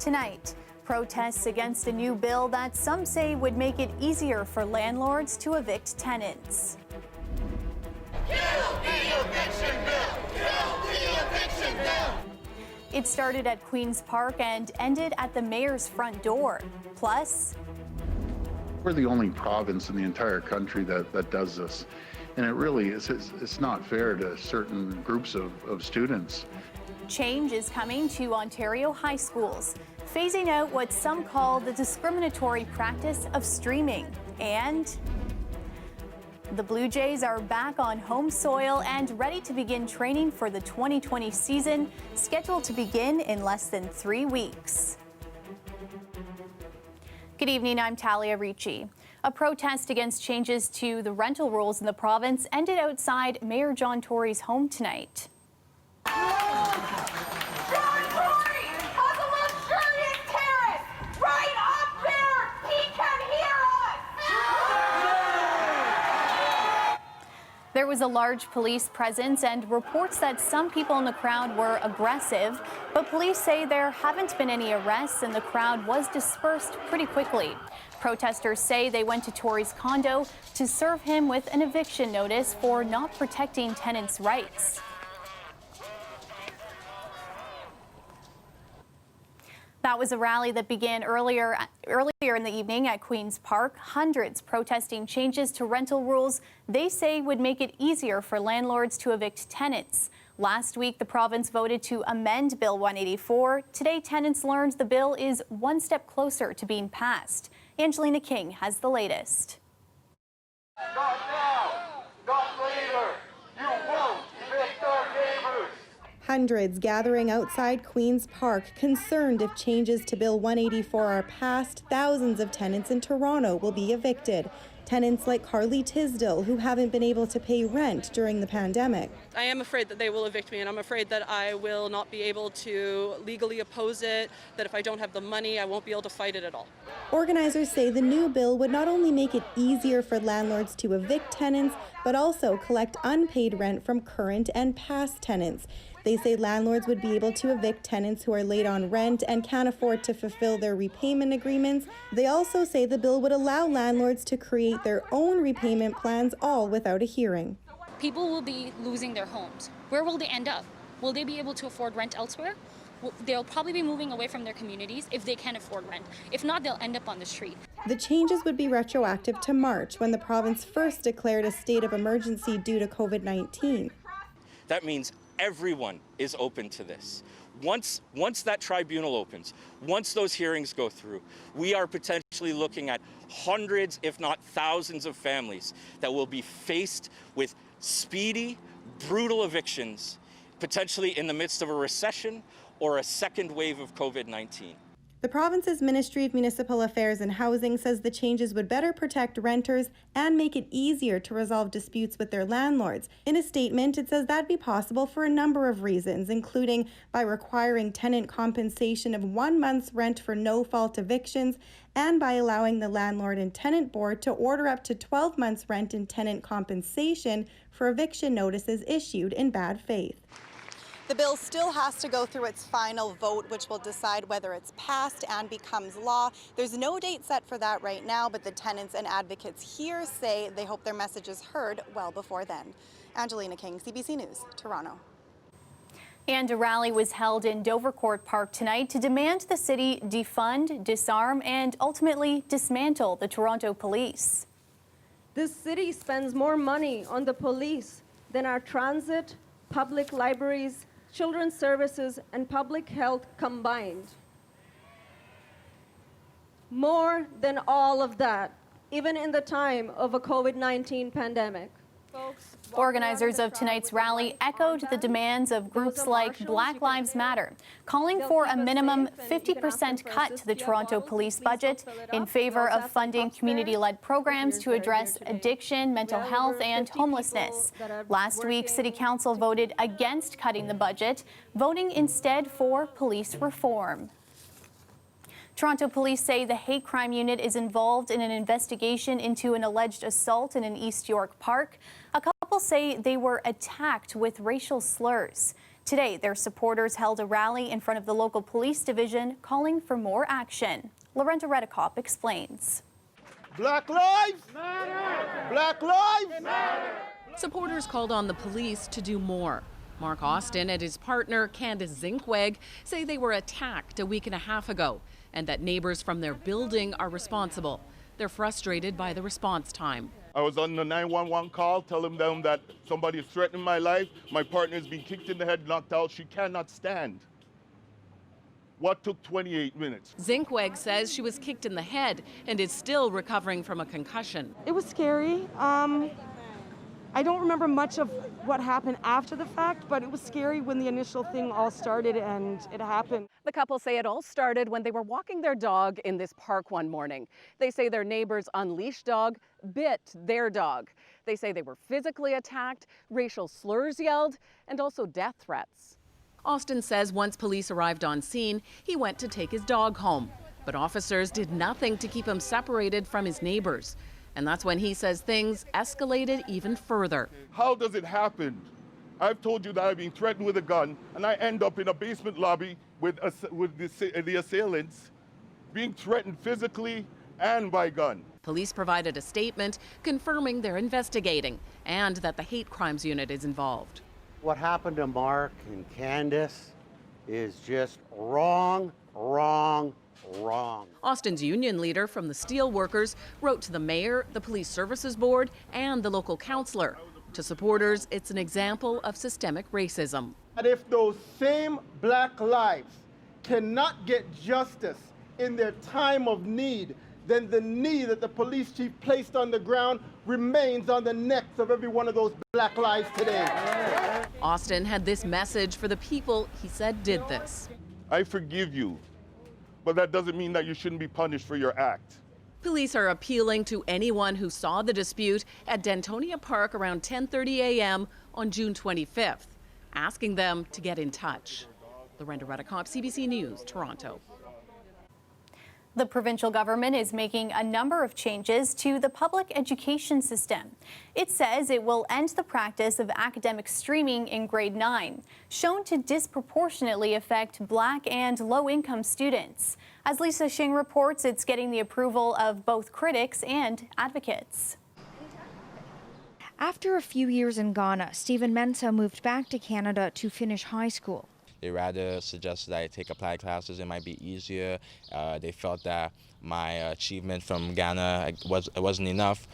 Tonight, protests against a new bill that some say would make it easier for landlords to evict tenants. Kill the eviction bill! Kill the eviction bill! It started at Queen's Park and ended at the mayor's front door. Plus, we're the only province in the entire country that does this. And it really is, it's not fair to certain groups of students. Change is coming to Ontario high schools, phasing out what some call the discriminatory practice of streaming. And the Blue Jays are back on home soil and ready to begin training for the 2020 season, scheduled to begin in less than 3 weeks. Good evening, I'm Talia Ricci. A protest against changes to the rental rules in the province ended outside Mayor John Torys' home tonight. John Torys has a luxurious terrace right up there! He can hear us! There was a large police presence and reports that some people in the crowd were aggressive, but police say there haven't been any arrests and the crowd was dispersed pretty quickly. Protesters say they went to Torys' condo to serve him with an eviction notice for not protecting tenants' rights. That was a rally that began earlier in the evening at Queen's Park. Hundreds protesting changes to rental rules they say would make it easier for landlords to evict tenants. Last week, the province voted to amend Bill 184. Today, tenants learned the bill is one step closer to being passed. Angelina King has the latest. Not now, not later. You won't evict our neighbors. Hundreds gathering outside Queen's Park, concerned if changes to Bill 184 are passed, thousands of tenants in Toronto will be evicted. Tenants like Carly Tisdale, who haven't been able to pay rent during the pandemic. I am afraid that they will evict me, and I'm afraid that I will not be able to legally oppose it, that if I don't have the money, I won't be able to fight it at all. Organizers say the new bill would not only make it easier for landlords to evict tenants, but also collect unpaid rent from current and past tenants. They say landlords would be able to evict tenants who are late on rent and can't afford to fulfill their repayment agreements. They also say the bill would allow landlords to create their own repayment plans, all without a hearing. People will be losing their homes. Where will they end up? Will they be able to afford rent elsewhere? They'll probably be moving away from their communities if they can't afford rent. If not, they'll end up on the street. The changes would be retroactive to March, when the province first declared a state of emergency due to COVID-19. That means everyone is open to this. Once that tribunal opens, once those hearings go through, we are potentially looking at hundreds, if not thousands of families that will be faced with speedy, brutal evictions, potentially in the midst of a recession or a second wave of COVID-19. The province's Ministry of Municipal Affairs and Housing says the changes would better protect renters and make it easier to resolve disputes with their landlords. In a statement, it says that'd be possible for a number of reasons, including by requiring tenant compensation of 1 month's rent for no-fault evictions, and by allowing the Landlord and Tenant Board to order up to 12 months' rent and tenant compensation for eviction notices issued in bad faith. The bill still has to go through its final vote, which will decide whether it's passed and becomes law. There's no date set for that right now, but the tenants and advocates here say they hope their message is heard well before then. Angelina King, CBC News, Toronto. And a rally was held in Dovercourt Park tonight to demand the city defund, disarm, and ultimately dismantle the Toronto Police. This city spends more money on the police than our transit, public libraries, children's services, and public health combined. More than all of that, even in the time of a COVID-19 pandemic. Organizers of tonight's rally echoed the demands of groups like Black Lives Matter, calling for a minimum 50% cut to the Toronto Police budget in favor of funding community-led programs to address addiction, mental health, and homelessness. Last week, City Council voted against cutting the budget, voting instead for police reform. Toronto police say the hate crime unit is involved in an investigation into an alleged assault in an East York park. A couple say they were attacked with racial slurs. Today, their supporters held a rally in front of the local police division calling for more action. Lorenta Redekop explains. Black lives matter! Black lives matter! Supporters called on the police to do more. Mark Austin and his partner, Candace Zinkweg, say they were attacked a week and a half ago and that neighbors from their building are responsible. They're frustrated by the response time. I was on the 911 call telling them that somebody is threatening my life. My partner's been kicked in the head, knocked out. She cannot stand. What took 28 minutes? Zinkweg says she was kicked in the head and is still recovering from a concussion. It was scary. I don't remember much of what happened after the fact, but it was scary when the initial thing all started and it happened. The couple say it all started when they were walking their dog in this park one morning. They say their neighbor's unleashed dog bit their dog. They say they were physically attacked, racial slurs yelled, and also death threats. Austin says once police arrived on scene, he went to take his dog home. But officers did nothing to keep him separated from his neighbors. And that's when he says things escalated even further. How does it happen? I've told you that I've been threatened with a gun, and I end up in a basement lobby with the assailants being threatened physically and by gun. Police provided a statement confirming they're investigating and that the hate crimes unit is involved. What happened to Mark and Candace is just wrong, wrong, wrong. Austin's union leader from the steelworkers wrote to the mayor, the police services board, and the local councillor. To supporters, it's an example of systemic racism. And if those same black lives cannot get justice in their time of need, then the knee that the police chief placed on the ground remains on the necks of every one of those black lives today. Austin had this message for the people he said did this. I forgive you, but that doesn't mean that you shouldn't be punished for your act. Police are appealing to anyone who saw the dispute at Dentonia Park around 10:30 a.m. on June 25th, asking them to get in touch. Lorenta Redekop, CBC News, Toronto. The provincial government is making a number of changes to the public education system. It says it will end the practice of academic streaming in grade 9, shown to disproportionately affect Black and low-income students. As Lisa Shing reports, it's getting the approval of both critics and advocates. After a few years in Ghana, Stephen Mensah moved back to Canada to finish high school. They rather suggested that I take applied classes. It might be easier. They felt that my achievement from Ghana wasn't enough.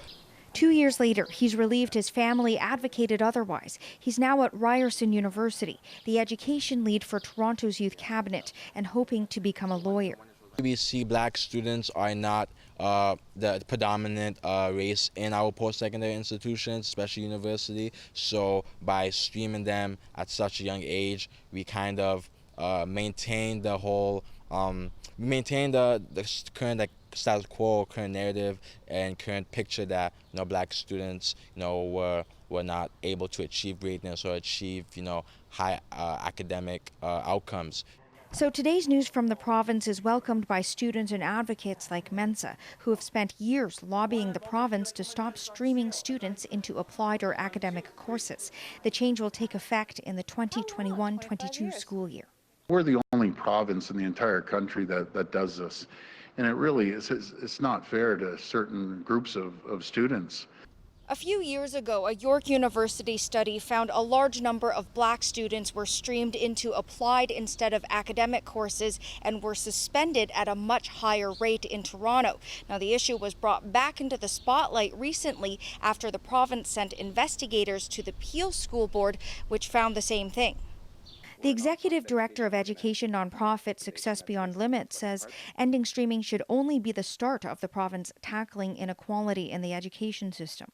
2 years later, he's relieved his family advocated otherwise. He's now at Ryerson University, the education lead for Toronto's youth cabinet, and hoping to become a lawyer. CBC Black students are not the predominant race in our post-secondary institutions, especially university. So by streaming them at such a young age, we kind of maintain the whole, maintain the current status quo, current narrative, and current picture that Black students were not able to achieve greatness or achieve high academic outcomes. So today's news from the province is welcomed by students and advocates like Mensah, who have spent years lobbying the province to stop streaming students into applied or academic courses. The change will take effect in the 2021-22 school year. We're the only province in the entire country that does this. And it really is, it's not fair to certain groups of students. A few years ago, a York University study found a large number of Black students were streamed into applied instead of academic courses and were suspended at a much higher rate in Toronto. Now, the issue was brought back into the spotlight recently after the province sent investigators to the Peel School Board, which found the same thing. The executive director of education nonprofit Success Beyond Limits says ending streaming should only be the start of the province tackling inequality in the education system.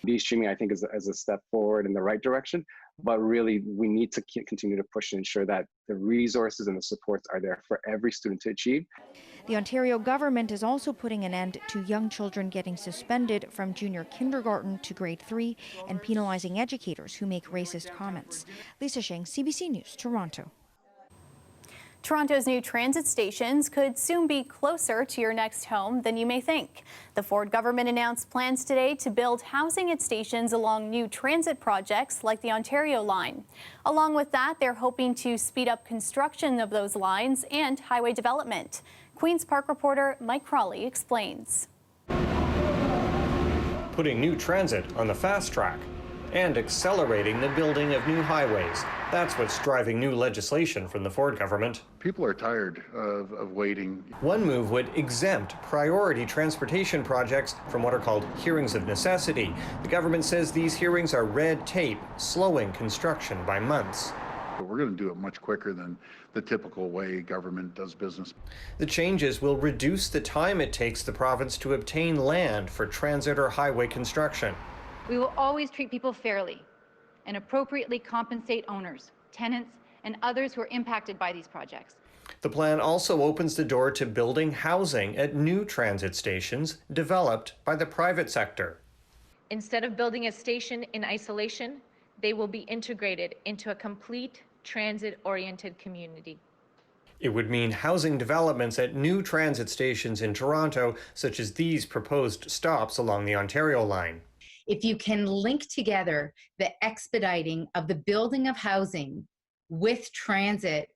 De-streaming, I think, is a step forward in the right direction, but really we need to continue to push and ensure that the resources and the supports are there for every student to achieve. The Ontario government is also putting an end to young children getting suspended from junior kindergarten to grade 3 and penalizing educators who make racist comments. Lisa Shing, CBC News, Toronto. Toronto's new transit stations could soon be closer to your next home than you may think. The Ford government announced plans today to build housing at stations along new transit projects like the Ontario line. Along with that, they're hoping to speed up construction of those lines and highway development. Queen's Park reporter Mike Crawley explains. Putting new transit on the fast track and accelerating the building of new highways. That's what's driving new legislation from the Ford government. People are tired of waiting. One move would exempt priority transportation projects from what are called hearings of necessity. The government says these hearings are red tape, slowing construction by months. But we're going to do it much quicker than the typical way government does business. The changes will reduce the time it takes the province to obtain land for transit or highway construction. We will always treat people fairly and appropriately compensate owners, tenants, and others who are impacted by these projects. The plan also opens the door to building housing at new transit stations developed by the private sector. Instead of building a station in isolation, they will be integrated into a complete transit-oriented community. It would mean housing developments at new transit stations in Toronto, such as these proposed stops along the Ontario line. If you can link together the expediting of the building of housing with transit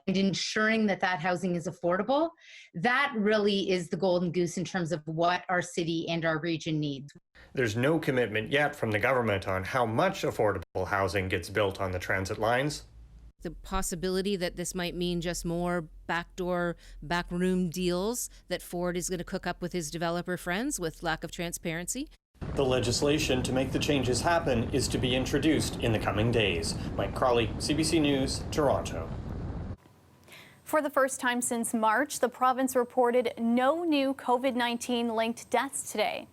and ensuring that that housing is affordable, that really is the golden goose in terms of what our city and our region needs. There's no commitment yet from the government on how much affordable housing gets built on the transit lines. The possibility that this might mean just more backdoor, backroom deals that Ford is going to cook up with his developer friends with lack of transparency. The legislation to make the changes happen is to be introduced in the coming days. Mike Crawley, CBC News, Toronto. For the first time since March, the province reported no new COVID-19 linked deaths today.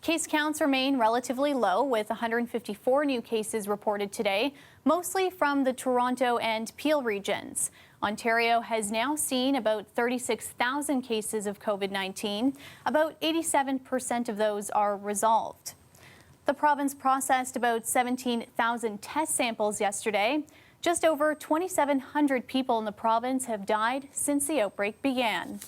Case counts remain relatively low, with 154 new cases reported today, mostly from the Toronto and Peel regions. Ontario has now seen about 36,000 cases of COVID-19. About 87% of those are resolved. The province processed about 17,000 test samples yesterday. Just over 2,700 people in the province have died since the outbreak began.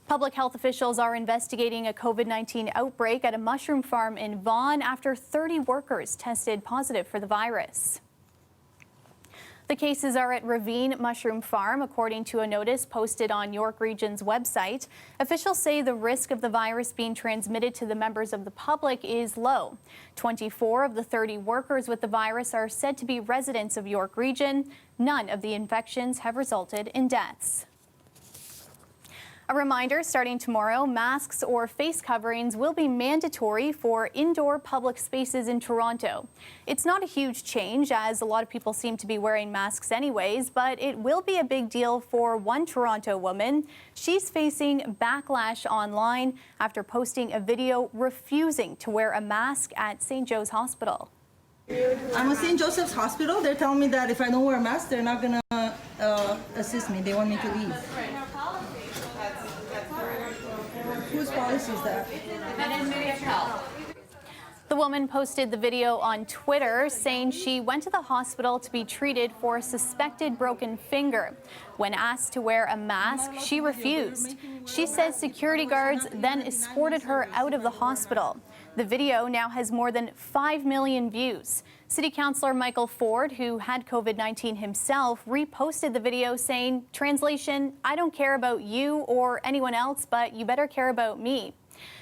Public health officials are investigating a COVID-19 outbreak at a mushroom farm in Vaughan after 30 workers tested positive for the virus. The cases are at Ravine Mushroom Farm, according to a notice posted on York Region's website. Officials say the risk of the virus being transmitted to the members of the public is low. 24 of the 30 workers with the virus are said to be residents of York Region. None of the infections have resulted in deaths. A reminder, starting tomorrow, masks or face coverings will be mandatory for indoor public spaces in Toronto. It's not a huge change, as a lot of people seem to be wearing masks anyways, but it will be a big deal for one Toronto woman. She's facing backlash online after posting a video refusing to wear a mask at St. Joe's Hospital. I'm at St. Joseph's Hospital. They're telling me that if I don't wear a mask, they're not going to assist me. They want me to leave. Whose policy is that? The woman posted the video on Twitter saying she went to the hospital to be treated for a suspected broken finger. When asked to wear a mask, she refused. She says security guards then escorted her out of the hospital. The video now has more than 5 million views. City Councillor Michael Ford, who had COVID-19 himself, reposted the video saying, translation, I don't care about you or anyone else, but you better care about me.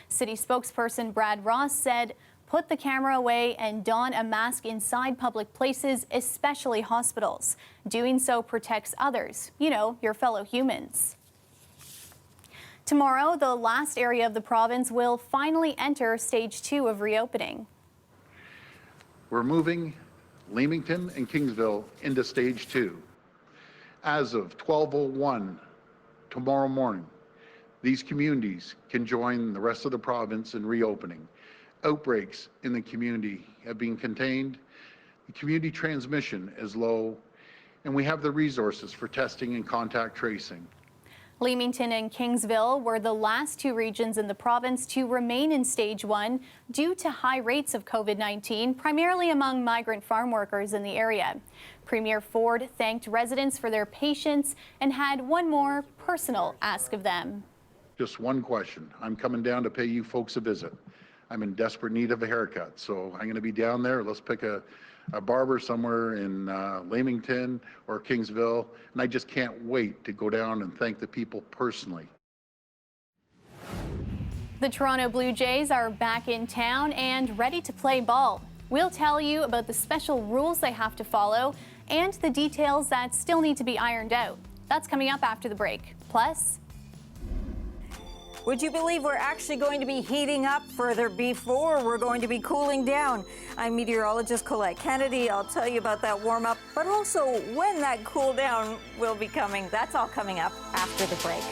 City spokesperson Brad Ross said, put the camera away and don a mask inside public places, especially hospitals. Doing so protects others, you know, your fellow humans. Tomorrow, the last area of the province will finally enter stage 2 of reopening. We're moving Leamington and Kingsville into stage 2. As of 12:01 tomorrow morning, these communities can join the rest of the province in reopening. Outbreaks in the community have been contained, the community transmission is low, and we have the resources for testing and contact tracing. Leamington and Kingsville were the last two regions in the province to remain in stage 1 due to high rates of COVID-19, primarily among migrant farm workers in the area. Premier Ford thanked residents for their patience and had one more personal ask of them. Just one question. I'm coming down to pay you folks a visit. I'm in desperate need of a haircut, so I'm going to be down there. Let's pick a barber somewhere in Leamington or Kingsville, and I just can't wait to go down and thank the people personally. The Toronto Blue Jays are back in town and ready to play ball. We'll tell you about the special rules they have to follow and the details that still need to be ironed out. That's coming up after the break. Plus, would you believe we're actually going to be heating up further before we're going to be cooling down? I'm meteorologist Colette Kennedy. I'll tell you about that warm up, but also when that cool down will be coming. That's all coming up after the break.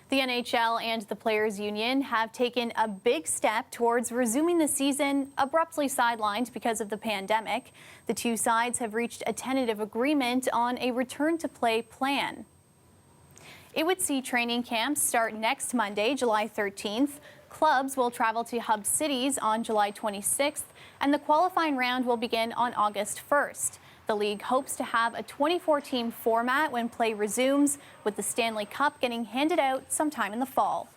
the NHL and the Players Union have taken a big step towards resuming the season abruptly sidelined because of the pandemic. The two sides have reached a tentative agreement on a return-to-play plan. It would see training camps start next Monday, July 13th. Clubs will travel to hub cities on July 26th, and the qualifying round will begin on August 1st. The league hopes to have a 24-team format when play resumes, with the Stanley Cup getting handed out sometime in the fall.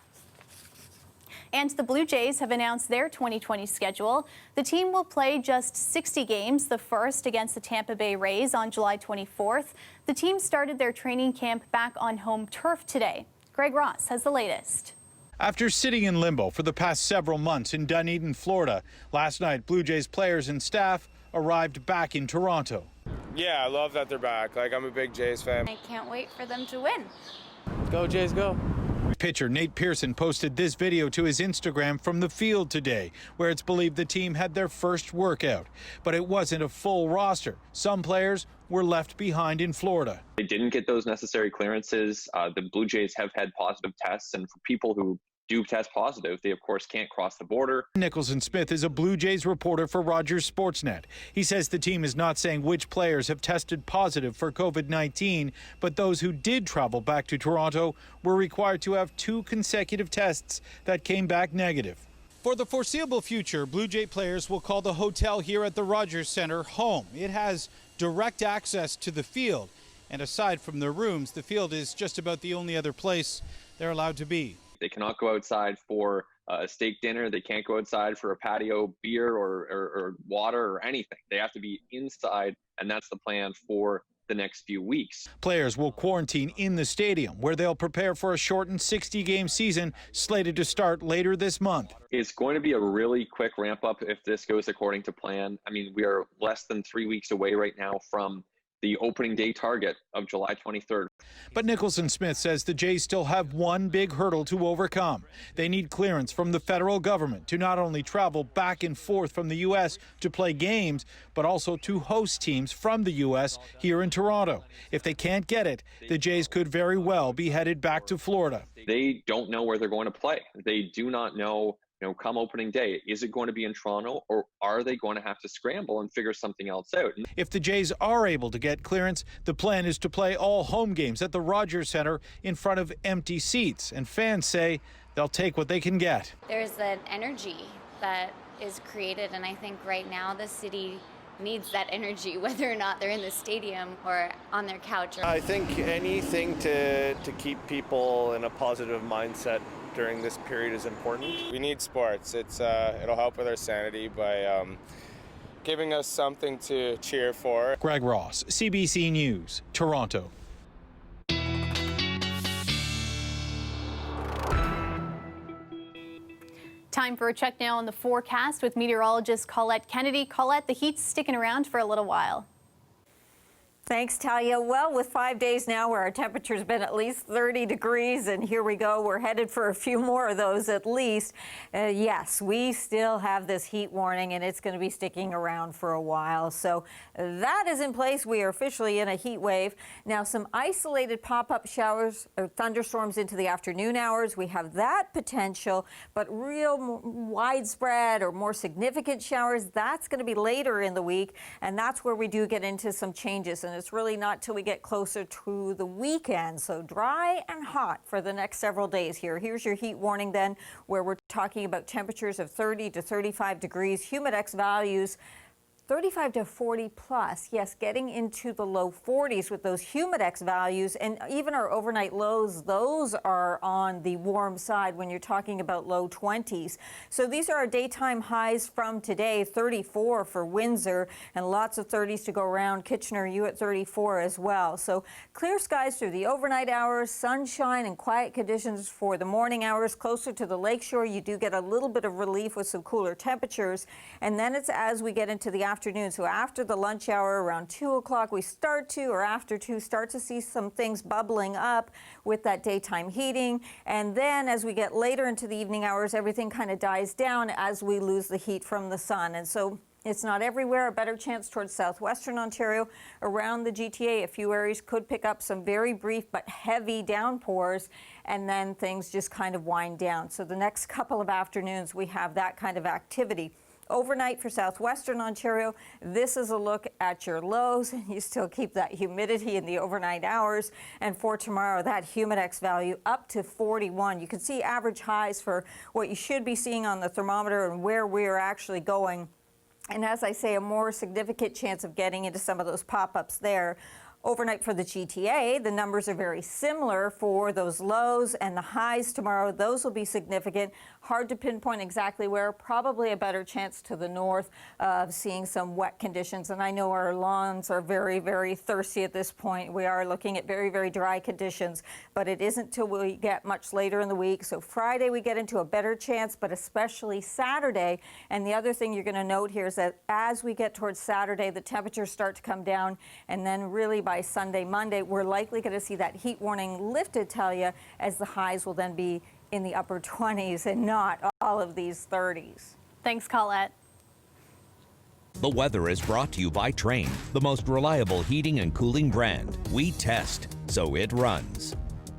And the Blue Jays have announced their 2020 schedule. The team will play just 60 games, the first against the Tampa Bay Rays on July 24th. The team started their training camp back on home turf today. Greg Ross has the latest. After sitting in limbo for the past several months in Dunedin, Florida, last night Blue Jays players and staff arrived back in Toronto. Yeah, I love that they're back. I'm a big Jays fan. I can't wait for them to win. Go Jays, go. Pitcher Nate Pearson posted this video to his Instagram from the field today, where it's believed the team had their first workout. But it wasn't a full roster. Some players were left behind in Florida. They didn't get those necessary clearances. The Blue Jays have had positive tests, and for people who do test positive, they of course can't cross the border. Nicholson Smith is a Blue Jays reporter for Rogers Sportsnet. He says the team is not saying which players have tested positive for COVID-19, but those who did travel back to Toronto were required to have 2 consecutive tests that came back negative. For the foreseeable future, Blue Jay players will call the hotel here at the Rogers Center home. It has direct access to the field, and aside from their rooms, the field is just about the only other place they're allowed to be. They cannot go outside for a steak dinner. They can't go outside for a patio beer or water or anything. They have to be inside, and that's the plan for the next few weeks. Players will quarantine in the stadium, where they'll prepare for a shortened 60-game season slated to start later this month. It's going to be a really quick ramp up if this goes according to plan. I mean, we are less than 3 weeks away right now from the opening day target of July 23rd. But Nicholson Smith says the Jays still have one big hurdle to overcome. They need clearance from the federal government to not only travel back and forth from the U.S. to play games, but also to host teams from the U.S. here in Toronto. If they can't get it, the Jays could very well be headed back to Florida. They don't know where they're going to play. They do not know, come opening day, is it going to be in Toronto, or are they going to have to scramble and figure something else out? If the Jays are able to get clearance, the plan is to play all home games at the Rogers Center in front of empty seats, and fans say they'll take what they can get. There's an energy that is created, and I think right now the city needs that energy, whether or not they're in the stadium or on their couch. I think anything to keep people in a positive mindset during this period is important. We need sports. It'll help with our sanity by giving us something to cheer for. Greg Ross, CBC News, Toronto. Time for a check now on the forecast with meteorologist Colette Kennedy. Colette, the heat's sticking around for a little while. Thanks, Talia. Well, with 5 days now where our temperature's been at least 30 degrees, and here we go, we're headed for a few more of those at least. Yes, we still have this heat warning, and it's going to be sticking around for a while. So that is in place. We are officially in a heat wave. Now, some isolated pop-up showers or thunderstorms into the afternoon hours. We have that potential, but real widespread or more significant showers, that's going to be later in the week, and that's where we do get into some changes. And it's really not till we get closer to the weekend. So dry and hot for the next several days here. Here's your heat warning then, where we're talking about temperatures of 30 to 35 degrees, humidex values 35 to 40 plus. Yes, getting into the low 40s with those humidex values, and even our overnight lows, those are on the warm side when you're talking about low 20s. So these are our daytime highs from today, 34 for Windsor, and lots of 30s to go around. Kitchener, you at 34 as well. So clear skies through the overnight hours, sunshine and quiet conditions for the morning hours. Closer to the lakeshore, you do get a little bit of relief with some cooler temperatures, and then it's as we get into the afternoon. So after the lunch hour, around 2 o'clock, we start to, or after 2, start to see some things bubbling up with that daytime heating. And then as we get later into the evening hours, everything kind of dies down as we lose the heat from the sun. And so it's not everywhere. A better chance towards southwestern Ontario. Around the GTA, a few areas could pick up some very brief but heavy downpours, and then things just kind of wind down. So the next couple of afternoons, we have that kind of activity. Overnight for southwestern Ontario, this is a look at your lows. You still keep that humidity in the overnight hours. And for tomorrow, that humidex value up to 41. You can see average highs for what you should be seeing on the thermometer and where we're actually going. And as I say, a more significant chance of getting into some of those pop-ups there. Overnight for the GTA, the numbers are very similar for those lows and the highs tomorrow. Those will be significant. Hard to pinpoint exactly where. Probably a better chance to the north of seeing some wet conditions. And I know our lawns are very, very thirsty at this point. We are looking at very, very dry conditions, but it isn't till we get much later in the week. So Friday we get into a better chance, but especially Saturday. And the other thing you're going to note here is that as we get towards Saturday, the temperatures start to come down, and then really by Sunday, Monday, we're likely going to see that heat warning lifted, Talia, as the highs will then be in the upper 20s and not all of these 30s. Thanks, Colette. The weather is brought to you by Trane, the most reliable heating and cooling brand. We test, so it runs.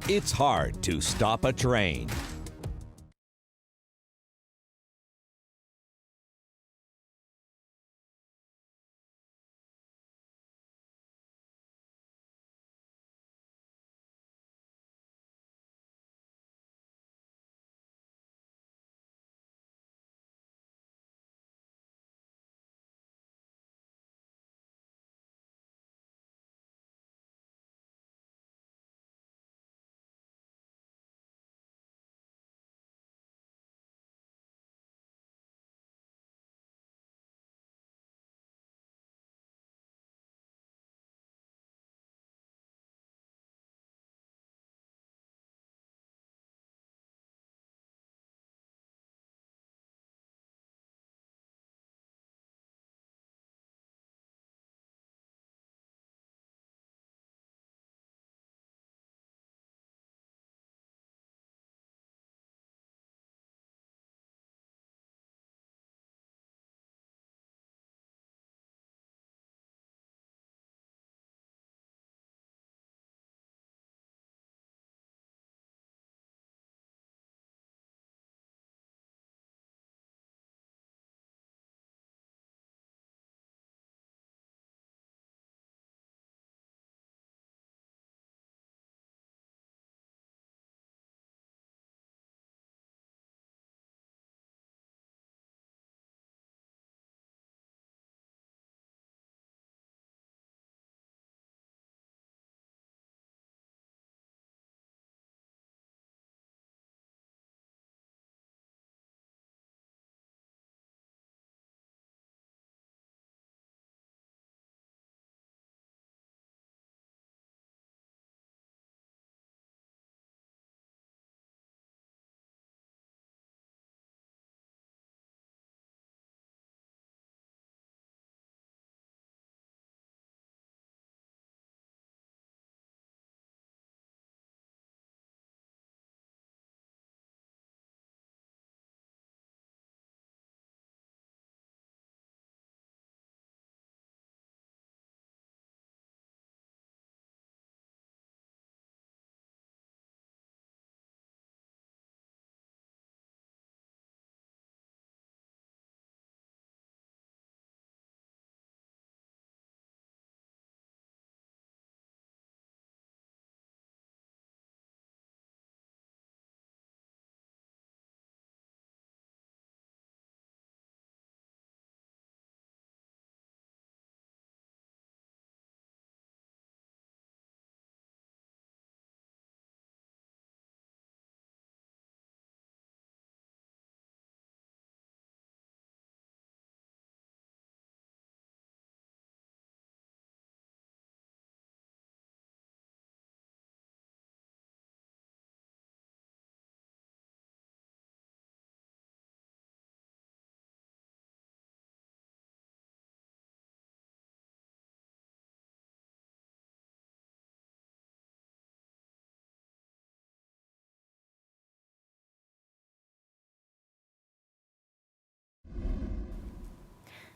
It's hard to stop a train.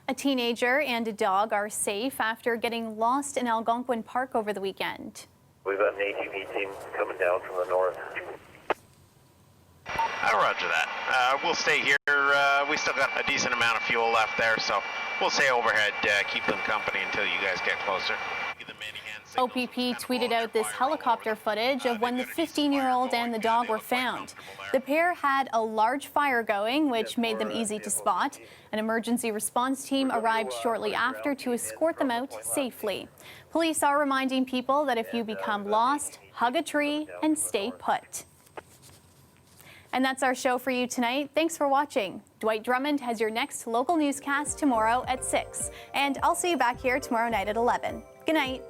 A teenager and a dog are safe after getting lost in Algonquin Park over the weekend. We've got an ATV team coming down from the north. Roger that. We'll stay here. We still got a decent amount of fuel left there, so we'll stay overhead, keep them company until you guys get closer. OPP tweeted out this helicopter footage of when the 15-year-old and the dog were found. The pair had a large fire going, which made them easy to spot. An emergency response team arrived shortly after to escort them out safely. Police are reminding people that if you become lost, hug a tree and stay put. And that's our show for you tonight. Thanks for watching. Dwight Drummond has your next local newscast tomorrow at 6. And I'll see you back here tomorrow night at 11. Good night.